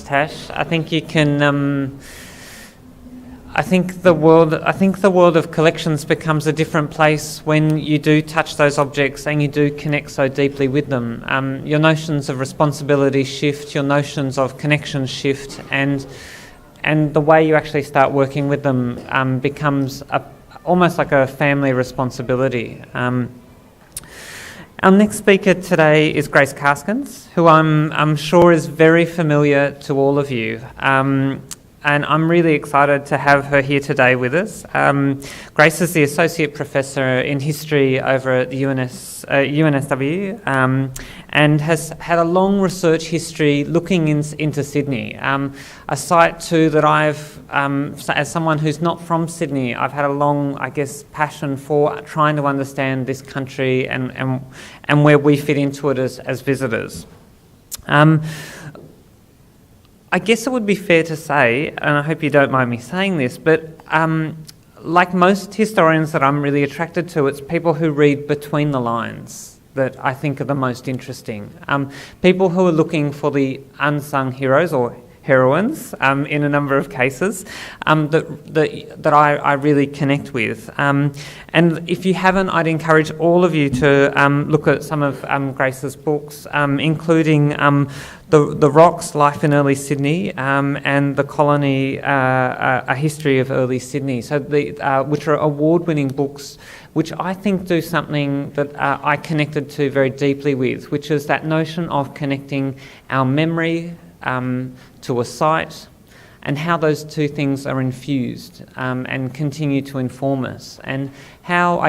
Tash. I think you can. I think the world of collections becomes a different place when you do touch those objects and you do connect so deeply with them. Your notions of responsibility shift, your notions of connection shift, and the way you actually start working with them becomes almost like a family responsibility. Our next speaker today is Grace Karskens, who I'm sure is very familiar to all of you. And I'm really excited to have her here today with us. Grace is the Associate Professor in History over at the UNSW and has had a long research history looking into Sydney. A site too that I've, as someone who's not from Sydney, I've had a long, passion for trying to understand this country and where we fit into it as visitors. I guess it would be fair to say, and I hope you don't mind me saying this, but like most historians that I'm really attracted to, it's people who read between the lines that I think are the most interesting. People who are looking for the unsung heroes or heroines in a number of cases that I really connect with. And if you haven't, I'd encourage all of you to look at some of Grace's books, including The Rocks, Life in Early Sydney, and The Colony, A History of Early Sydney, which are award-winning books which I think do something that I connected to very deeply with, which is that notion of connecting our memory to a site, and how those two things are infused and continue to inform us. And how,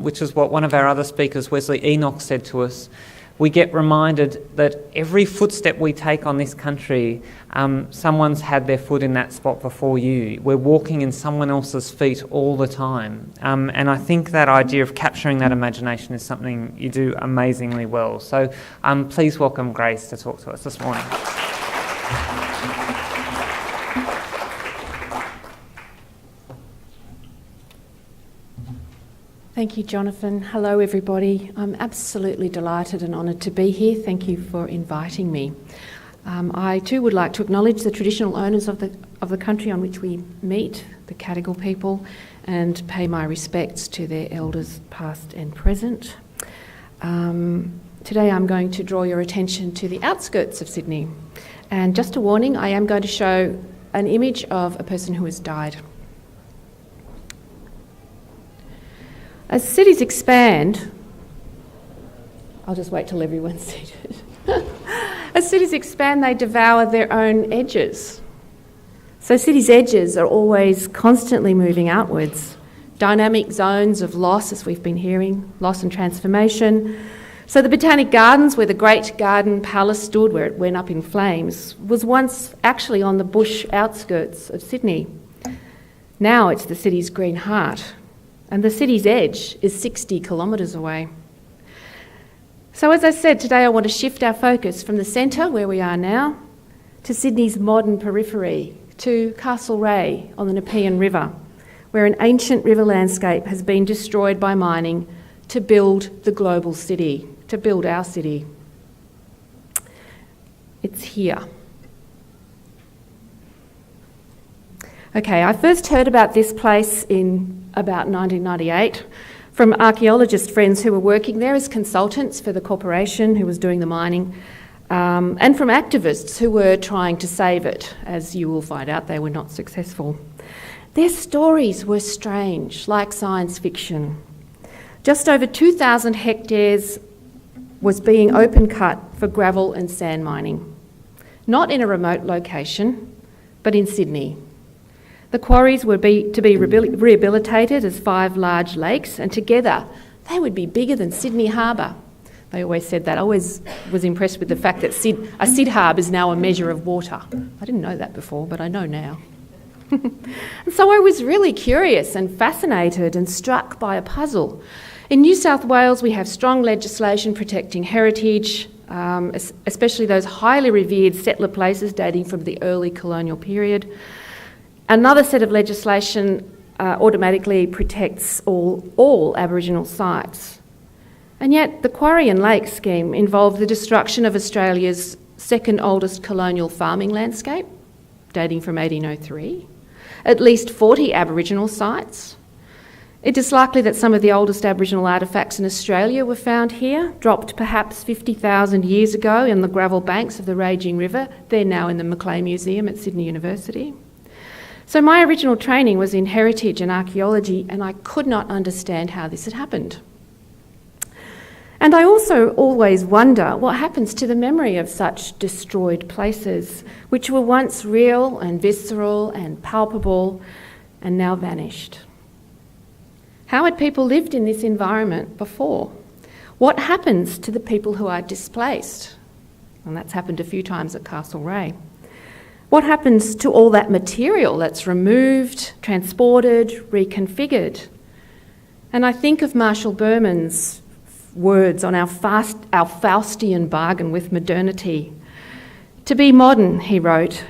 which is what one of our other speakers, Wesley Enoch, said to us, we get reminded that every footstep we take on this country, someone's had their foot in that spot before you. We're walking in someone else's feet all the time. And I think that idea of capturing that imagination is something you do amazingly well. So please welcome Grace to talk to us this morning. Thank you, Jonathan. Hello, everybody. I'm absolutely delighted and honoured to be here. Thank you for inviting me. I too would like to acknowledge the traditional owners of the country on which we meet, the Castlereagh people, and pay my respects to their elders past and present. Today I'm going to draw your attention to the outskirts of Sydney. And just a warning, I am going to show an image of a person who has died. As cities expand, I'll just wait till everyone's seated. As cities expand, they devour their own edges. So cities' edges are always constantly moving outwards. Dynamic zones of loss, as we've been hearing, loss and transformation. So the Botanic Gardens, where the Great Garden Palace stood, where it went up in flames, was once actually on the bush outskirts of Sydney. Now it's the city's green heart. And the city's edge is 60 kilometres away. So as I said, today I want to shift our focus from the centre, where we are now, to Sydney's modern periphery, to Castlereagh on the Nepean River, where an ancient river landscape has been destroyed by mining to build the global city, to build our city. It's here. Okay, I first heard about this place in about 1998 from archaeologist friends who were working there as consultants for the corporation who was doing the mining, and from activists who were trying to save it. As you will find out, they were not successful. Their stories were strange, like science fiction. Just over 2,000 hectares was being open cut for gravel and sand mining, not in a remote location, but in Sydney. The quarries were to be rehabilitated as 5 large lakes, and together they would be bigger than Sydney Harbour. They always said that. I always was impressed with the fact that a Syd Harbour is now a measure of water. I didn't know that before, but I know now. And so I was really curious and fascinated and struck by a puzzle. In New South Wales, we have strong legislation protecting heritage, especially those highly revered settler places dating from the early colonial period. Another set of legislation automatically protects all Aboriginal sites. And yet the Quarry and Lake scheme involved the destruction of Australia's second oldest colonial farming landscape, dating from 1803, at least 40 Aboriginal sites. It is likely that some of the oldest Aboriginal artefacts in Australia were found here, dropped perhaps 50,000 years ago in the gravel banks of the raging river. They're now in the Macleay Museum at Sydney University. So my original training was in heritage and archaeology, and I could not understand how this had happened. And I also always wonder what happens to the memory of such destroyed places, which were once real and visceral and palpable and now vanished. How had people lived in this environment before? What happens to the people who are displaced? And that's happened a few times at Castlereagh. What happens to all that material that's removed, transported, reconfigured? And I think of Marshall Berman's words on our Faustian bargain with modernity. To be modern, he wrote,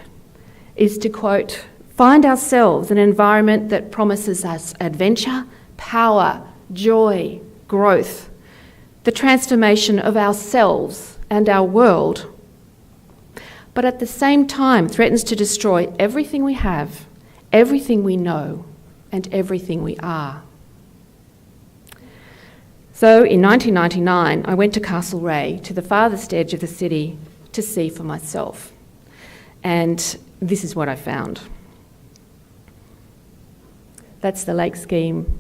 is to, quote, find ourselves an environment that promises us adventure, power, joy, growth, the transformation of ourselves and our world, but at the same time threatens to destroy everything we have, everything we know, and everything we are. So in 1999, I went to Castlereagh, to the farthest edge of the city, to see for myself. And this is what I found. That's the lake scheme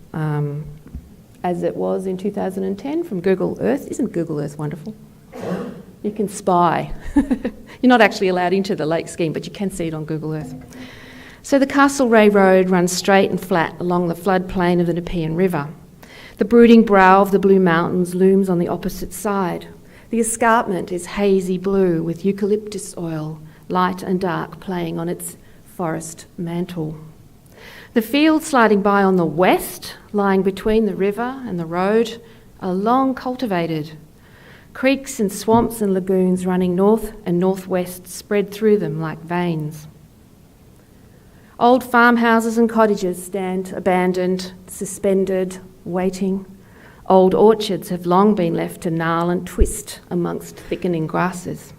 as it was in 2010 from Google Earth. Isn't Google Earth wonderful? You can spy. You're not actually allowed into the lake scheme, but you can see it on Google Earth. So the Castlereagh Road runs straight and flat along the floodplain of the Nepean River. The brooding brow of the Blue Mountains looms on the opposite side. The escarpment is hazy blue with eucalyptus oil, light and dark, playing on its forest mantle. The fields sliding by on the west, lying between the river and the road, are long cultivated. Creeks and swamps and lagoons running north and northwest spread through them like veins. Old farmhouses and cottages stand abandoned, suspended, waiting. Old orchards have long been left to gnarl and twist amongst thickening grasses.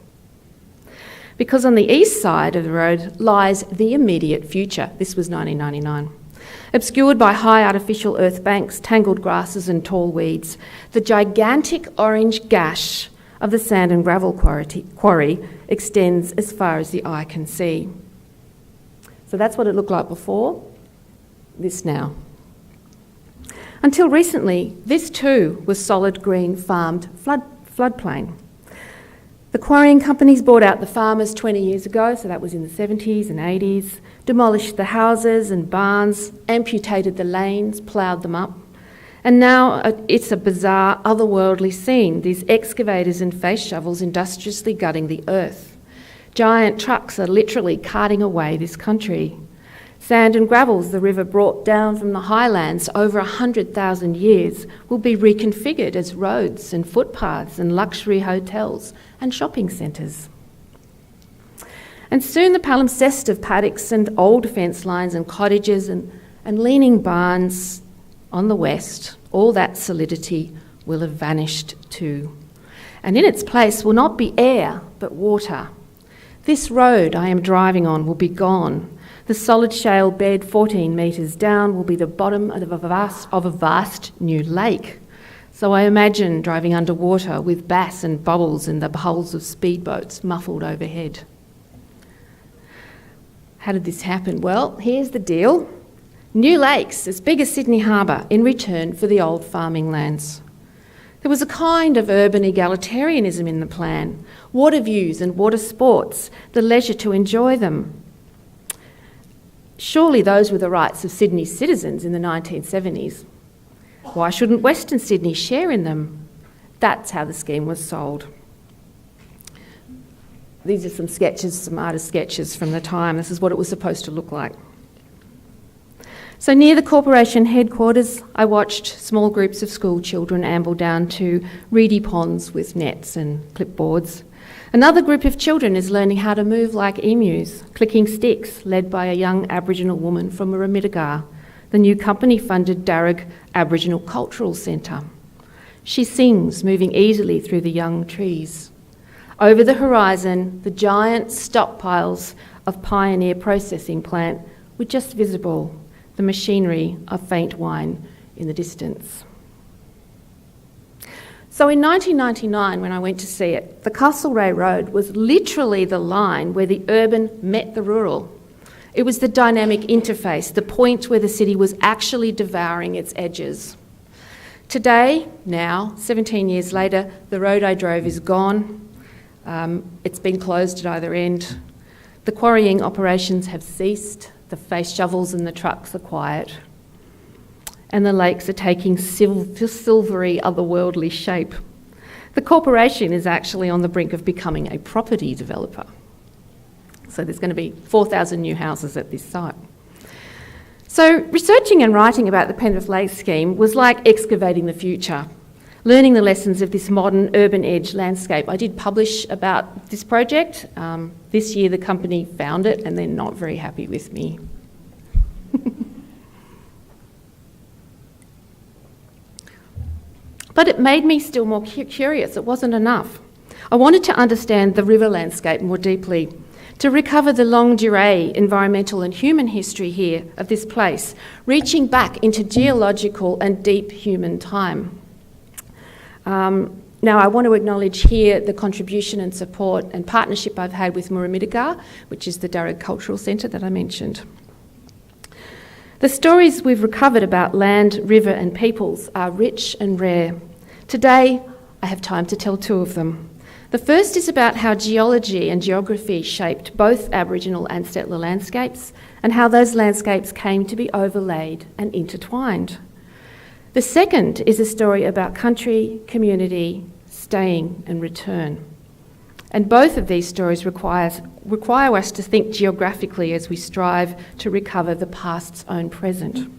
Because on the east side of the road lies the immediate future. This was 1999. Obscured by high artificial earth banks, tangled grasses and tall weeds, the gigantic orange gash of the sand and gravel quarry extends as far as the eye can see. So that's what it looked like before, this now. Until recently, this too was solid green farmed floodplain. The quarrying companies bought out the farmers 20 years ago, so that was in the 70s and 80s, demolished the houses and barns, amputated the lanes, ploughed them up. And now it's a bizarre, otherworldly scene, these excavators and face shovels industriously gutting the earth. Giant trucks are literally carting away this country. Sand and gravels the river brought down from the highlands over 100,000 years will be reconfigured as roads and footpaths and luxury hotels and shopping centres. And soon the palimpsest of paddocks and old fence lines and cottages and leaning barns on the west, all that solidity will have vanished too. And in its place will not be air but water. This road I am driving on will be gone. The solid shale bed 14 metres down will be the bottom of a vast new lake. So I imagine driving underwater with bass and bubbles in the hulls of speedboats muffled overhead. How did this happen? Well, here's the deal. New lakes as big as Sydney Harbour in return for the old farming lands. There was a kind of urban egalitarianism in the plan. Water views and water sports, the leisure to enjoy them. Surely those were the rights of Sydney's citizens in the 1970s. Why shouldn't Western Sydney share in them? That's how the scheme was sold. These are some sketches, some artist sketches from the time. This is what it was supposed to look like. So near the corporation headquarters, I watched small groups of school children amble down to reedy ponds with nets and clipboards. Another group of children is learning how to move like emus, clicking sticks, led by a young Aboriginal woman from Miramidagar, the new company-funded Darug Aboriginal Cultural Centre. She sings, moving easily through the young trees. Over the horizon, the giant stockpiles of Pioneer processing plant were just visible, the machinery of faint wine in the distance. So in 1999, when I went to see it, the Castlereagh Road was literally the line where the urban met the rural. It was the dynamic interface, the point where the city was actually devouring its edges. Today, now, 17 years later, the road I drove is gone. It's been closed at either end. The quarrying operations have ceased. The face shovels and the trucks are quiet. And the lakes are taking silvery, otherworldly shape. The corporation is actually on the brink of becoming a property developer. So there's going to be 4,000 new houses at this site. So researching and writing about the Penrith Lakes scheme was like excavating the future, learning the lessons of this modern urban edge landscape. I did publish about this project. This year the company found it and they're not very happy with me. But it made me still more curious. It wasn't enough. I wanted to understand the river landscape more deeply, to recover the longue durée environmental and human history here of this place, reaching back into geological and deep human time. Now, I want to acknowledge here the contribution and support and partnership I've had with Murrumbidgee, which is the Darug Cultural Centre that I mentioned. The stories we've recovered about land, river and peoples are rich and rare. Today, I have time to tell two of them. The first is about how geology and geography shaped both Aboriginal and settler landscapes and how those landscapes came to be overlaid and intertwined. The second is a story about country, community, staying and return. And both of these stories require us to think geographically as we strive to recover the past's own present.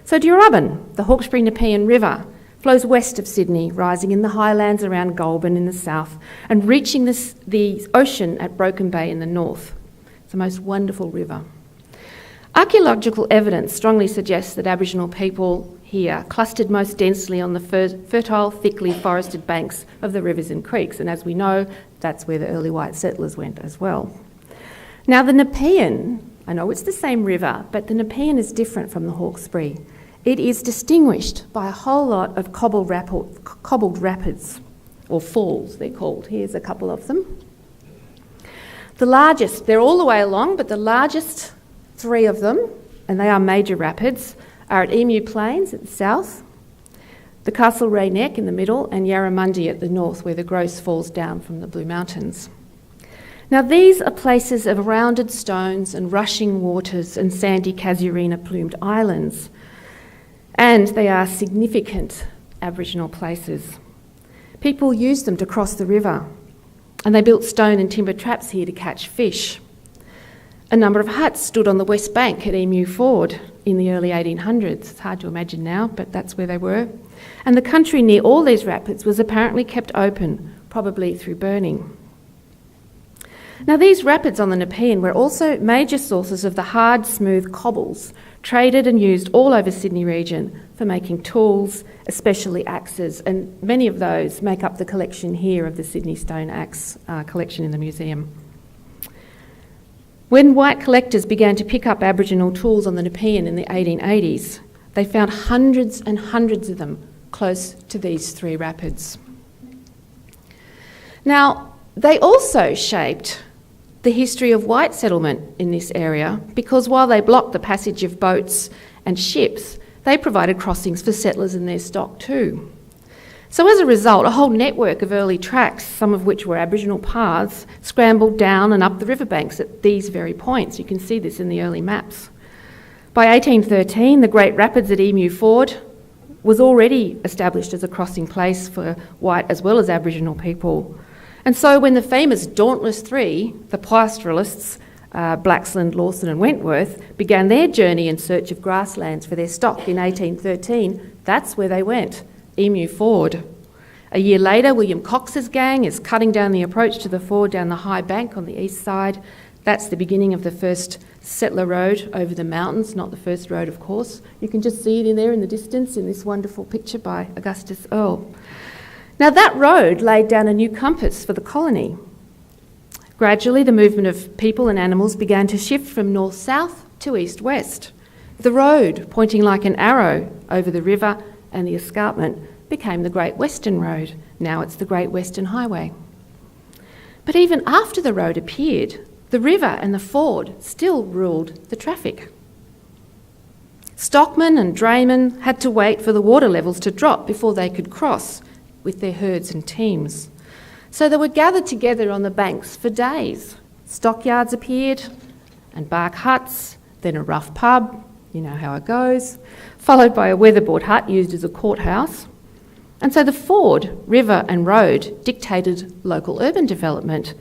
So Dyara, the Hawkesbury Nepean River, flows west of Sydney, rising in the highlands around Goulburn in the south and reaching the ocean at Broken Bay in the north. It's the most wonderful river. Archaeological evidence strongly suggests that Aboriginal people here clustered most densely on the fertile, thickly forested banks of the rivers and creeks, and as we know, that's where the early white settlers went as well. Now the Nepean, I know it's the same river, but the Nepean is different from the Hawkesbury. It is distinguished by a whole lot of cobbled rapids, or falls they're called. Here's a couple of them. The largest, they're all the way along, but the largest three of them, and they are major rapids, are at Emu Plains at the south, the Castlereagh Neck in the middle, and Yarramundi at the north, where the Grose falls down from the Blue Mountains. Now these are places of rounded stones and rushing waters and sandy casuarina-plumed islands, and they are significant Aboriginal places. People used them to cross the river, and they built stone and timber traps here to catch fish. A number of huts stood on the west bank at Emu Ford in the early 1800s. It's hard to imagine now, but that's where they were. And the country near all these rapids was apparently kept open, probably through burning. Now these rapids on the Nepean were also major sources of the hard, smooth cobbles traded and used all over Sydney region for making tools, especially axes, and many of those make up the collection here of the Sydney Stone Axe collection in the museum. When white collectors began to pick up Aboriginal tools on the Nepean in the 1880s, they found hundreds and hundreds of them close to these three rapids. Now, they also shaped the history of white settlement in this area because while they blocked the passage of boats and ships, they provided crossings for settlers and their stock too. So as a result, a whole network of early tracks, some of which were Aboriginal paths, scrambled down and up the riverbanks at these very points. You can see this in the early maps. By 1813, the Great Rapids at Emu Ford was already established as a crossing place for white as well as Aboriginal people. And so when the famous Dauntless Three, the pastoralists, Blaxland, Lawson and Wentworth, began their journey in search of grasslands for their stock in 1813, that's where they went. Emu Ford. A year later, William Cox's gang is cutting down the approach to the ford down the high bank on the east side. That's the beginning of the first settler road over the mountains, not the first road, of course. You can just see it in there in the distance in this wonderful picture by Augustus Earle. Now that road laid down a new compass for the colony. Gradually, the movement of people and animals began to shift from north-south to east-west. The road, pointing like an arrow over the river and the escarpment, became the Great Western Road. Now it's the Great Western Highway. But even after the road appeared, the river and the ford still ruled the traffic. Stockmen and draymen had to wait for the water levels to drop before they could cross with their herds and teams. So they were gathered together on the banks for days. Stockyards appeared and bark huts, then a rough pub, you know how it goes, followed by a weatherboard hut used as a courthouse. And so the ford, river and road dictated local urban development.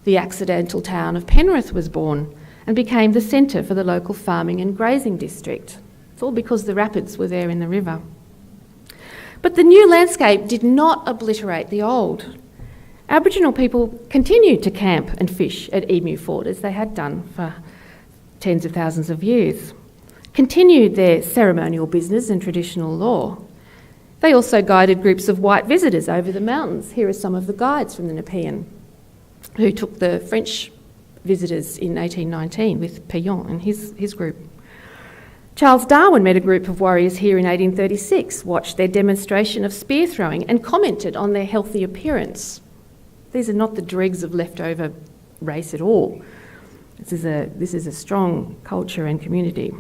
The accidental town of Penrith was born and became the centre for the local farming and grazing district. It's all because the rapids were there in the river. But the new landscape did not obliterate the old. Aboriginal people continued to camp and fish at Emu Ford as they had done for tens of thousands of years, continued their ceremonial business and traditional law. They also guided groups of white visitors over the mountains. Here are some of the guides from the Nepean who took the French visitors in 1819 with Payan and his group. Charles Darwin met a group of warriors here in 1836, watched their demonstration of spear throwing and commented on their healthy appearance. These are not the dregs of leftover race at all. This is a strong culture and community.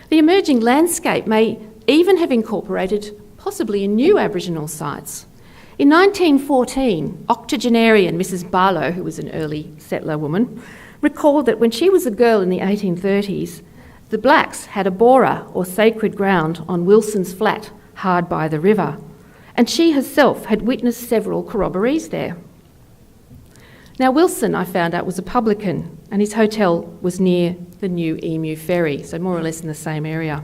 The emerging landscape may even have incorporated possibly in new Aboriginal sites. In 1914, octogenarian Mrs. Barlow, who was an early settler woman, recalled that when she was a girl in the 1830s, the blacks had a bora, or sacred ground, on Wilson's Flat, hard by the river, and she herself had witnessed several corroborees there. Now, Wilson, I found out, was a publican, and his hotel was near the new Emu Ferry, so more or less in the same area.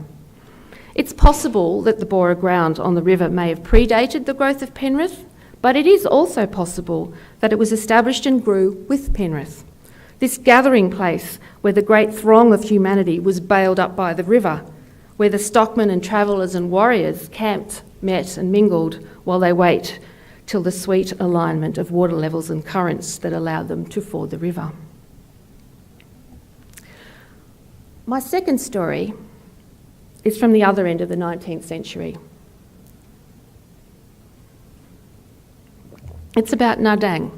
It's possible that the Bora ground on the river may have predated the growth of Penrith, but it is also possible that it was established and grew with Penrith. This gathering place where the great throng of humanity was bailed up by the river, where the stockmen and travellers and warriors camped, met and mingled while they wait till the sweet alignment of water levels and currents that allowed them to ford the river. My second story is from the other end of the 19th century. It's about Nardang,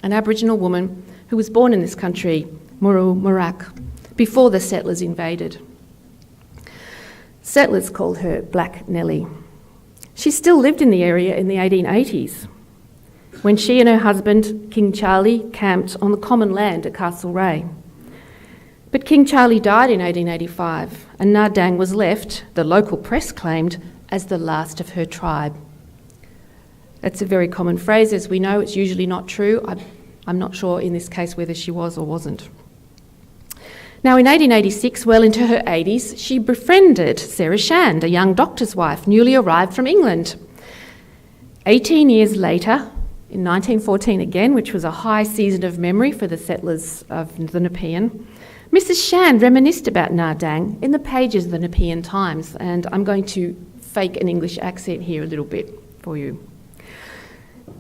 an Aboriginal woman who was born in this country, Muru Murak, before the settlers invaded. Settlers called her Black Nellie. She still lived in the area in the 1880s, when she and her husband, King Charlie, camped on the common land at Castlereagh. But King Charlie died in 1885, and Nardang was left, the local press claimed, as the last of her tribe. That's a very common phrase, as we know. It's usually not true. I'm not sure in this case whether she was or wasn't. Now, in 1886, well into her 80s, she befriended Sarah Schanz, a young doctor's wife, newly arrived from England. 18 years later, in 1914 again, which was a high season of memory for the settlers of the Nepean, Mrs. Schanz reminisced about Nardang in the pages of the Nepean Times, and I'm going to fake an English accent here a little bit for you.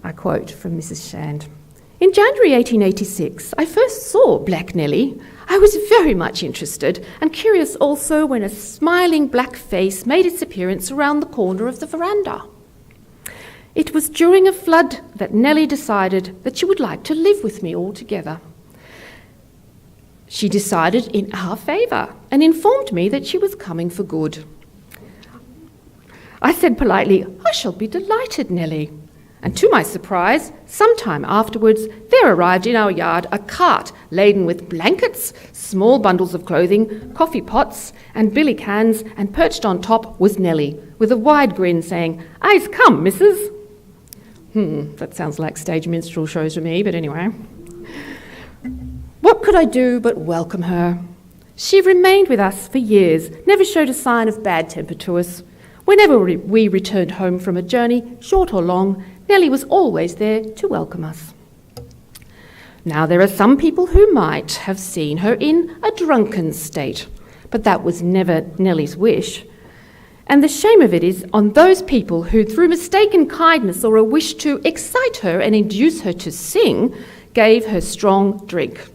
I quote from Mrs. Schanz. In January 1886, I first saw Black Nellie. I was very much interested and curious also when a smiling black face made its appearance around the corner of the veranda. It was during a flood that Nellie decided that she would like to live with me altogether. She decided in our favour and informed me that she was coming for good. I said politely, "I shall be delighted, Nellie." And to my surprise, sometime afterwards, there arrived in our yard a cart laden with blankets, small bundles of clothing, coffee pots and billy cans, and perched on top was Nellie, with a wide grin saying, "I'se come, missus." That sounds like stage minstrel shows for me, but anyway. What could I do but welcome her? She remained with us for years, never showed a sign of bad temper to us. Whenever we returned home from a journey, short or long, Nellie was always there to welcome us. Now, there are some people who might have seen her in a drunken state, but that was never Nellie's wish. And the shame of it is on those people who, through mistaken kindness or a wish to excite her and induce her to sing, gave her strong drink.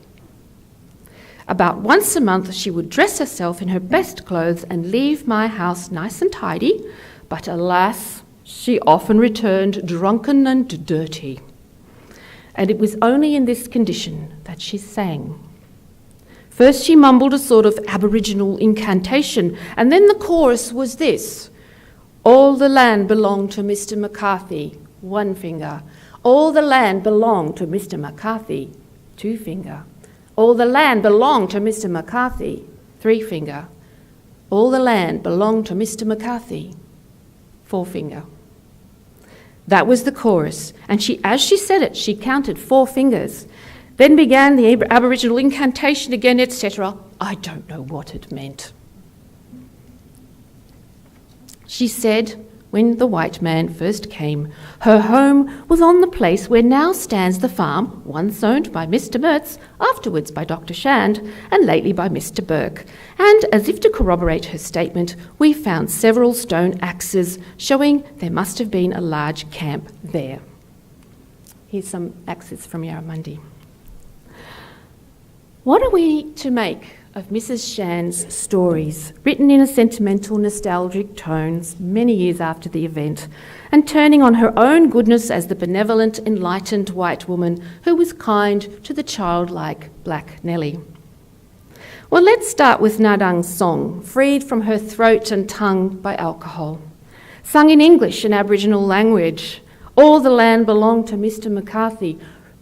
About once a month she would dress herself in her best clothes and leave my house nice and tidy, but alas, she often returned drunken and dirty. And it was only in this condition that she sang. First she mumbled a sort of Aboriginal incantation, and then the chorus was this: all the land belonged to Mr. McCarthy, one finger. All the land belonged to Mr. McCarthy, two finger. All the land belonged to Mr. McCarthy, three finger. All the land belonged to Mr. McCarthy, four finger. That was the chorus, and as she said it, she counted 4 fingers. Then began the Aboriginal incantation again, etc. I don't know what it meant. She said, when the white man first came, her home was on the place where now stands the farm, once owned by Mr. Mertz, afterwards by Dr. Schanz, and lately by Mr. Burke. And as if to corroborate her statement, we found several stone axes showing there must have been a large camp there. Here's some axes from Yarramundi. What are we to make of Mrs. Schanz's stories, written in a sentimental, nostalgic tones many years after the event, and turning on her own goodness as the benevolent, enlightened white woman who was kind to the childlike black Nellie? Well, let's start with Nadang's song, freed from her throat and tongue by alcohol. Sung in English and Aboriginal language, all the land belonged to Mr. McCarthy,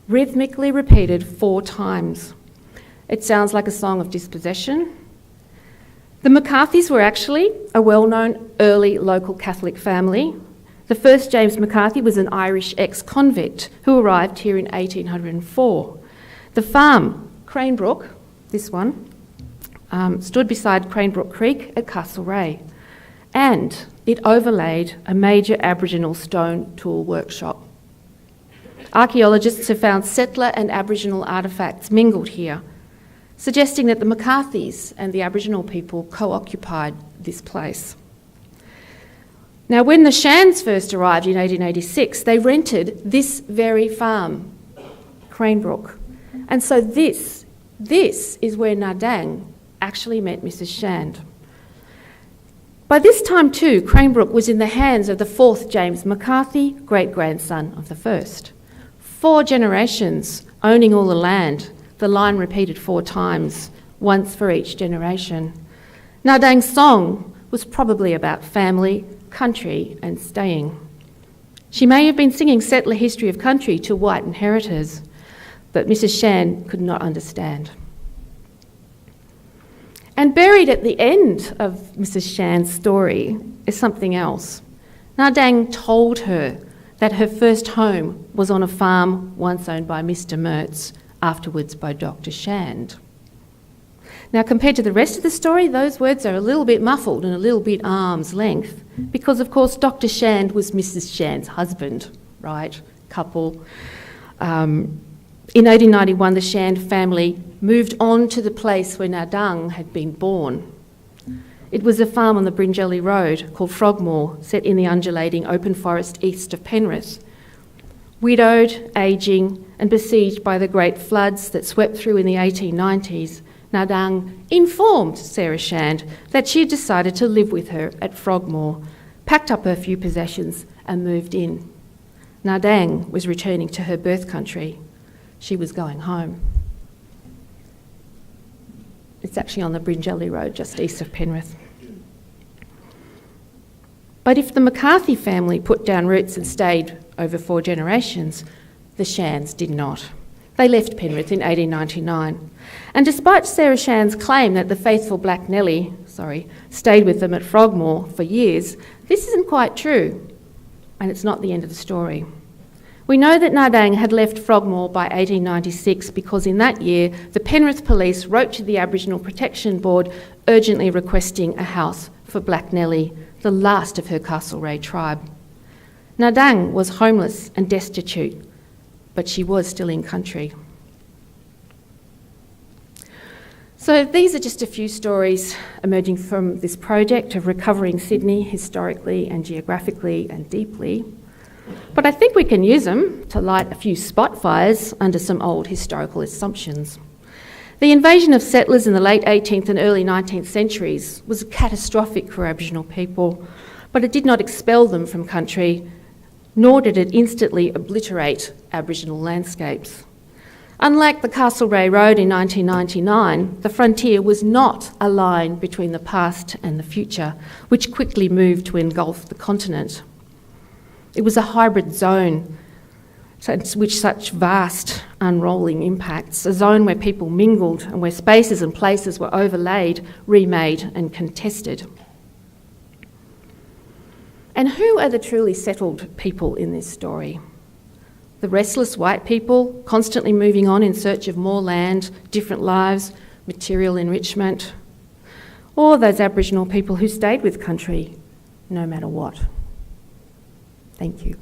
rhythmically repeated 4 times. It sounds like a song of dispossession. The McCarthys were actually a well-known early local Catholic family. The first James McCarthy was an Irish ex-convict who arrived here in 1804. The farm, Cranebrook, this one, stood beside Cranebrook Creek at Castlereagh, and it overlaid a major Aboriginal stone tool workshop. Archaeologists have found settler and Aboriginal artefacts mingled here, suggesting that the McCarthys and the Aboriginal people co-occupied this place. Now, when the Schanz first arrived in 1886, they rented this very farm, Cranebrook. And so this is where Nadang actually met Mrs. Schanz. By this time too, Cranebrook was in the hands of the 4th James McCarthy, great-grandson of the 1st. 4 generations owning all the land, the line repeated 4 times, once for each generation. Nadang's song was probably about family, country and staying. She may have been singing settler history of country to white inheritors, but Mrs. Schanz could not understand. And buried at the end of Mrs. Schanz's story is something else. Nadang told her that her first home was on a farm once owned by Mr. Mertz, afterwards by Dr. Schanz. Now, compared to the rest of the story, those words are a little bit muffled and a little bit arm's length, because, of course, Dr. Schanz was Mrs. Schanz's husband, right? Couple. In 1891, the Schanz family moved on to the place where Nadang had been born. It was a farm on the Bringelly Road called Frogmore, set in the undulating open forest east of Penrith. Widowed, ageing, and besieged by the great floods that swept through in the 1890s, Nadang informed Sarah Schanz that she had decided to live with her at Frogmore, packed up her few possessions and moved in. Nadang was returning to her birth country. She was going home. It's actually on the Bringelly Road, just east of Penrith. But if the McCarthy family put down roots and stayed over 4 generations, the Schanz did not. They left Penrith in 1899. And despite Sarah Schanz's claim that the faithful black Nellie, stayed with them at Frogmore for years, this isn't quite true, and it's not the end of the story. We know that Nadang had left Frogmore by 1896 because in that year the Penrith Police wrote to the Aboriginal Protection Board urgently requesting a house for black Nellie, the last of her Castlereagh tribe. Nadang was homeless and destitute, but she was still in country. So So these are just a few stories emerging from this project of recovering Sydney historically and geographically and deeply. But I think we can use them to light a few spot fires under some old historical assumptions. The invasion of settlers in the late 18th and early 19th centuries was catastrophic for Aboriginal people, but it did not expel them from country, nor did it instantly obliterate Aboriginal landscapes. Unlike the Castlereagh Road in 1999, the frontier was not a line between the past and the future, which quickly moved to engulf the continent. It was a hybrid zone, which such vast unrolling impacts, a zone where people mingled and where spaces and places were overlaid, remade and contested. And who are the truly settled people in this story? The restless white people, constantly moving on in search of more land, different lives, material enrichment, or those Aboriginal people who stayed with country no matter what? Thank you.